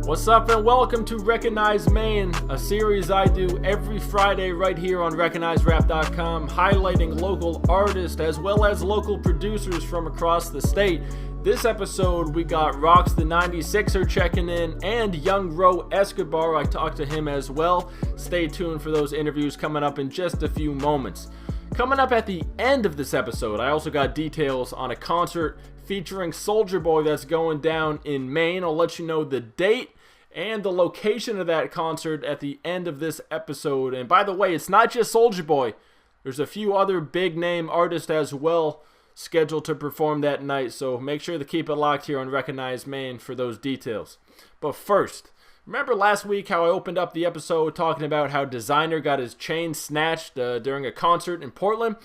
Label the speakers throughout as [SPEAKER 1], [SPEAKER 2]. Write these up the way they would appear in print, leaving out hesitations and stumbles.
[SPEAKER 1] What's up and welcome to Recognize Maine, a series I do every Friday right here on RecognizeRap.com, highlighting local artists as well as local producers from across the state. This episode we got Roxx the 96er checking in and Young Roe Escobar. I talked to him as well. Stay tuned for those interviews coming up in just a few moments. Coming up at the end of this episode, I also got details on a concert featuring Soulja Boy that's going down in Maine. I'll let you know the date and the location of that concert at the end of this episode. And by the way, it's not just Soulja Boy. There's a few other big name artists as well scheduled to perform that night, so make sure to keep it locked here on Recognize Maine for those details. But first, remember last week how I opened up the episode talking about how Designer got his chain snatched during a concert in Portland?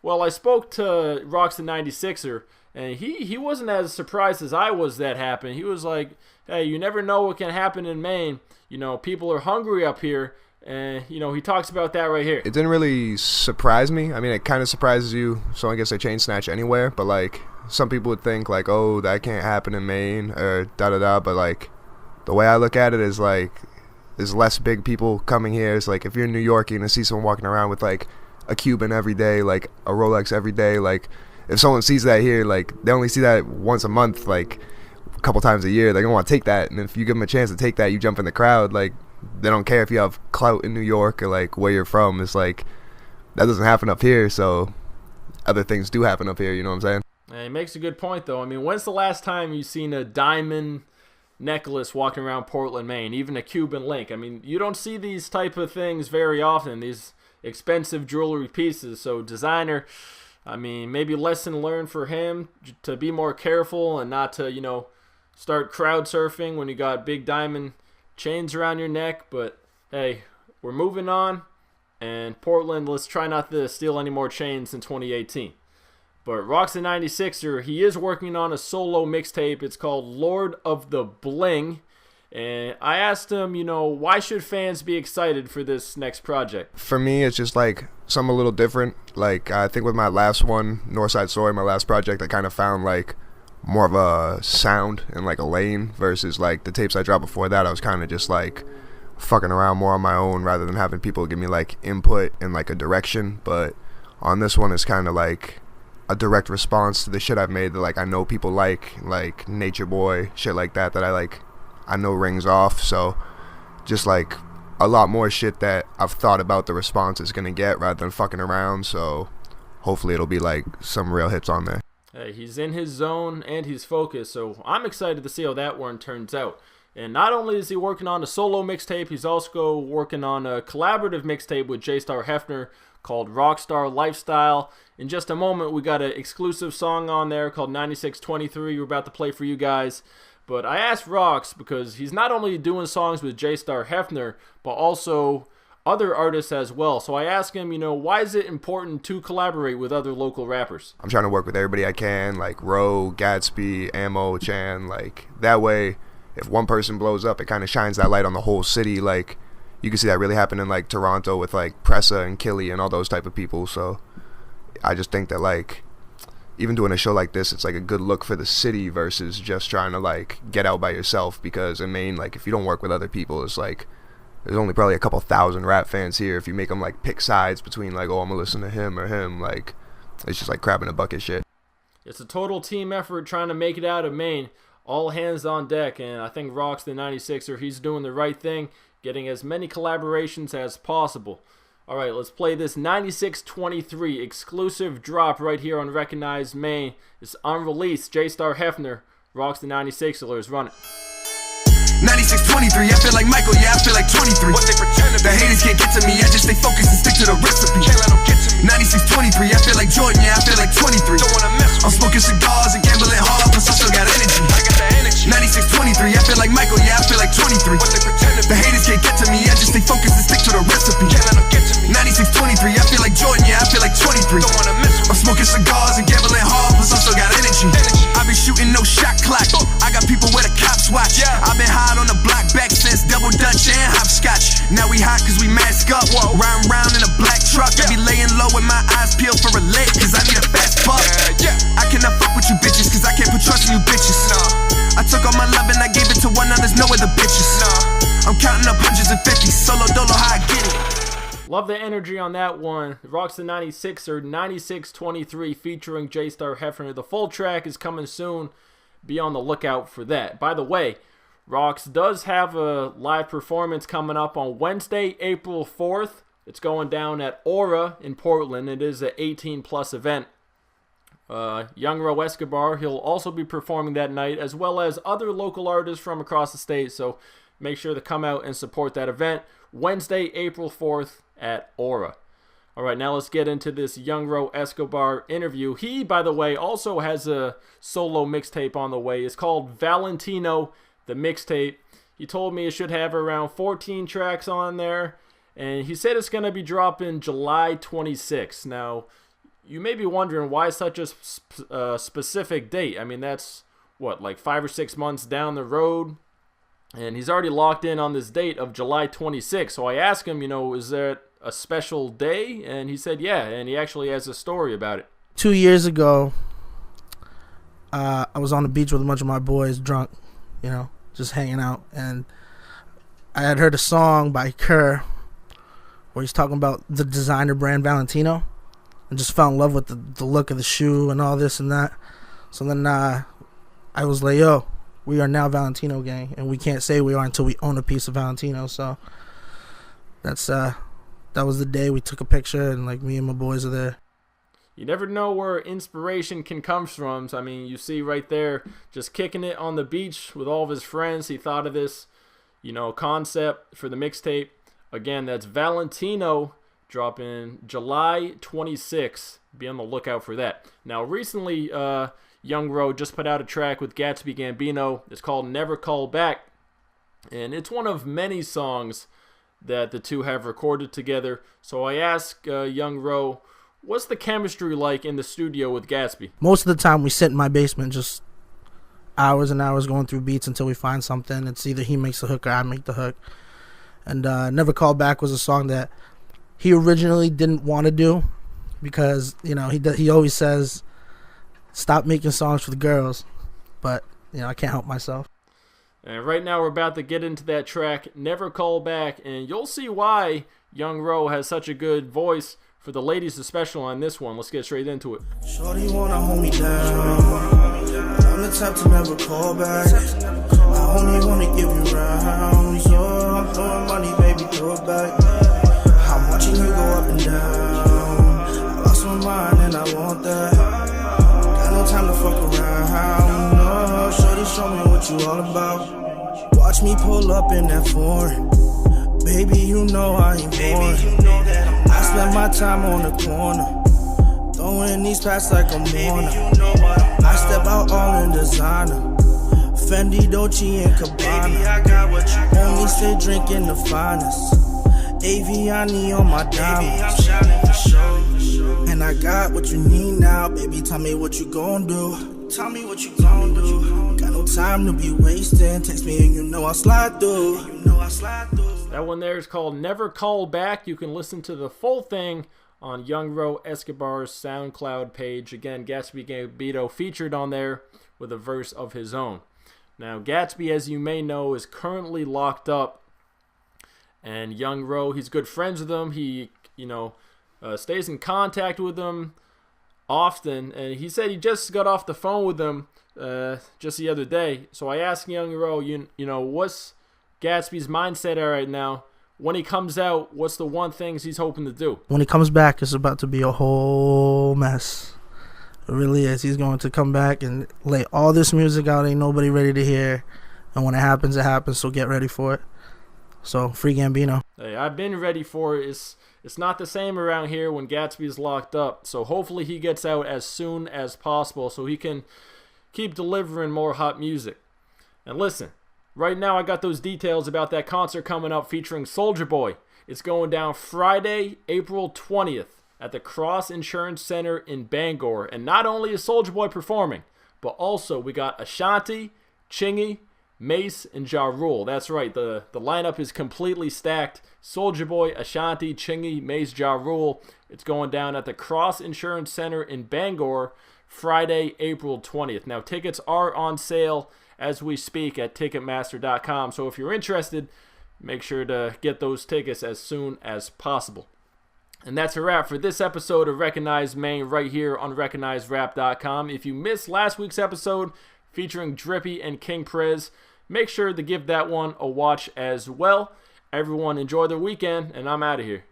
[SPEAKER 1] Well, I spoke to Roxx the 96er, and he wasn't as surprised as I was that happened. He was like, hey, you never know what can happen in Maine. You know, people are hungry up here. And, you know, he talks about that right here.
[SPEAKER 2] It didn't really surprise me. I mean, it kind of surprises you. Someone gets a chain snatch anywhere. But, like, some people would think, like, oh, that can't happen in Maine or da-da-da. But, like, the way I look at it is, like, there's less big people coming here. It's like if you're in New York, you're going to see someone walking around with, like, a Cuban every day, like, a Rolex every day. Like, if someone sees that here, like, they only see that once a month, like, a couple times a year. They're going to want to take that. And if you give them a chance to take that, you jump in the crowd, like, they don't care if you have clout in New York or like where you're from. It's like that doesn't happen up here, so other things do happen up here, you know what I'm saying?
[SPEAKER 1] He makes a good point though. I mean, when's the last time you've seen a diamond necklace walking around Portland, Maine, even a Cuban link? I mean, you don't see these type of things very often, these expensive jewelry pieces. So Designer, I mean, maybe lesson learned for him to be more careful and not to, you know, start crowd surfing when you got big diamond chains around your neck. But hey, we're moving on, and Portland, let's try not to steal any more chains in 2018. But Roxx the 96er, he is working on a solo mixtape. It's called Lord of the Bling, and I asked him, you know, why should fans be excited for this next project?
[SPEAKER 2] For me, it's just like something a little different. Like, I think with my last one, Northside Story, my last project, I kind of found like more of a sound and like a lane versus like the tapes I dropped before that. I was kind of just like fucking around more on my own rather than having people give me like input and like a direction. But on this one, it's kind of like a direct response to the shit I've made that like I know people like Nature Boy, shit like that I know rings off. So just like a lot more shit that I've thought about the response it's gonna get rather than fucking around. So hopefully it'll be like some real hits on there.
[SPEAKER 1] Hey, he's in his zone and he's focused, so I'm excited to see how that one turns out. And not only is he working on a solo mixtape, he's also working on a collaborative mixtape with J-Star Hefner called Rockstar Lifestyle. In just a moment, we got an exclusive song on there called 9623 we're about to play for you guys. But I asked Roxx because he's not only doing songs with J-Star Hefner, but also other artists as well. So I asked him, you know, why is it important to collaborate with other local rappers?
[SPEAKER 2] I'm trying to work with everybody I can, like Roe, Gatsby, Ammo, Chan. Like that way, if one person blows up, it kind of shines that light on the whole city. Like you can see that really happen in like Toronto with like Pressa and Killy and all those type of people. So I just think that like even doing a show like this, it's like a good look for the city versus just trying to like get out by yourself. Because in Maine, like if you don't work with other people, it's like there's only probably a couple thousand rap fans here. If you make them like pick sides between like, oh, I'm gonna listen to him or him, like it's just like crab in a bucket shit.
[SPEAKER 1] It's a total team effort trying to make it out of Maine. All hands on deck, and I think Roxx the 96er, he's doing the right thing, getting as many collaborations as possible. All right, let's play this 9623 exclusive drop right here on Recognize Maine. It's unreleased. J-Star Hefner, Roxx the 96er, let's run it.
[SPEAKER 3] 9623, I feel like Michael, yeah, I feel like 23. What they pretend to be. The haters can't get to me, I just stay focused and stick to the recipe. Can't let them get to me. 9623, I feel like Jordan, yeah, I feel like 23. Don't wanna mess with me. I'm smoking cigars and gambling hard, plus I still got energy. I got the energy. 9623, I feel like Michael, yeah, I feel like 23. What they pretend to be. The haters can't get to me, I just stay focused and stick to the recipe. Can't let them get to me. 9623, I feel like Jordan, yeah, I feel like 23. Don't wanna mess with me. I'm smoking cigars and gambling hard, plus I still got energy. I been shooting no shot clock. I got people where the cops watch. I been high on the block back since double dutch and hopscotch. Now we hot cause we mask up. Riding round in a black truck. I be laying low with my eyes peeled for a lick cause I need a fast buck. I cannot fuck with you bitches cause I can't put trust in you bitches. I took all my love and I gave it to one of those no other bitches. I'm counting up hundreds and fifties, solo dolo, how I get it.
[SPEAKER 1] Love the energy on that one. Roxx the 96er, 9623, featuring J-Star Hefner. The full track is coming soon. Be on the lookout for that. By the way, Roxx does have a live performance coming up on Wednesday, April 4th. It's going down at Aura in Portland. It is an 18-plus event. Young Roe Escobar, he'll also be performing that night, as well as other local artists from across the state. So make sure to come out and support that event. Wednesday, April 4th at Aura. All right, now let's get into this Young Roe Escobar interview. He, by the way, also has a solo mixtape on the way. It's called Valentino, the mixtape. He told me it should have around 14 tracks on there, and he said it's going to be dropping July 26th. Now, you may be wondering why such a specific date. I mean, that's, what, like 5 or 6 months down the road? And he's already locked in on this date of July 26th. So I asked him, is there a special day? And he said, yeah, and he actually has a story about it.
[SPEAKER 4] 2 years ago, I was on the beach with a bunch of my boys, drunk, just hanging out. And I had heard a song by Kerr where he's talking about the designer brand Valentino, and just fell in love with the look of the shoe and all this and that. So then I was like, yo, we are now Valentino gang, and we can't say we are until we own a piece of Valentino. So that was the day we took a picture, and like me and my boys are there.
[SPEAKER 1] You never know where inspiration can come from. I mean, you see right there, just kicking it on the beach with all of his friends. He thought of this, concept for the mixtape. Again, that's Valentino, dropping July 26th. Be on the lookout for that. Now, recently, Young Roe just put out a track with Gatsby Gambino. It's called Never Call Back, and it's one of many songs that the two have recorded together. So I asked Young Roe, what's the chemistry like in the studio with Gatsby?
[SPEAKER 4] Most of the time we sit in my basement just hours and hours going through beats until we find something. It's either he makes the hook or I make the hook. And Never Call Back was a song that he originally didn't want to do because, he always says, stop making songs for the girls. But, I can't help myself.
[SPEAKER 1] And right now we're about to get into that track, Never Call Back, and you'll see why Young Roe has such a good voice for the ladies, especially on this one. Let's get straight into it.
[SPEAKER 5] Shorty wanna hold me down, but I'm the type to never call back. I only wanna give you rounds, so I'm throwing money, baby, throw it back. I'm watching you go up and down. I lost my mind and I want that. Got no time to fuck around. No, shorty, show me what you all about. Watch me pull up in that foreign. Baby, you know I ain't boring. I spend my time on the corner, throwing these packs like I'm Mourner. I step out all in designer, Fendi, Dolce, and Gabbana. Only stay drinking the finest, Aviani on my diamonds. And I got what you need now, baby, tell me what you gon' do. Tell me what you gon' do. Got no time to be wasting, text me and I'll slide through.
[SPEAKER 1] That one there is called Never Call Back. You can listen to the full thing on Young Roe Escobar's SoundCloud page. Again, Gatsby Gambino featured on there with a verse of his own. Now, Gatsby, as you may know, is currently locked up. And Young Roe, he's good friends with him. He, stays in contact with him often. And he said he just got off the phone with him just the other day. So I asked Young Roe, what's Gatsby's mindset right now? When he comes out, what's the one things he's hoping to do?
[SPEAKER 4] When he comes back, it's about to be a whole mess. It really is. He's going to come back and lay all this music out. Ain't nobody ready to hear. And when it happens, it happens. So get ready for it. So, free Gambino.
[SPEAKER 1] Hey, I've been ready for it. It's not the same around here when Gatsby's locked up. So hopefully he gets out as soon as possible so he can keep delivering more hot music. And listen, right now I got those details about that concert coming up featuring Soulja Boy. It's going down Friday, April 20th at the Cross Insurance Center in Bangor. And not only is Soulja Boy performing, but also we got Ashanti, Chingy, Mace, and Ja Rule. That's right, the lineup is completely stacked. Soulja Boy, Ashanti, Chingy, Mace, Ja Rule. It's going down at the Cross Insurance Center in Bangor Friday, April 20th. Now, tickets are on sale as we speak at Ticketmaster.com. So if you're interested, make sure to get those tickets as soon as possible. And that's a wrap for this episode of Recognize Maine right here on RecognizeRap.com. If you missed last week's episode featuring Drppy and King Prez, make sure to give that one a watch as well. Everyone enjoy their weekend, and I'm out of here.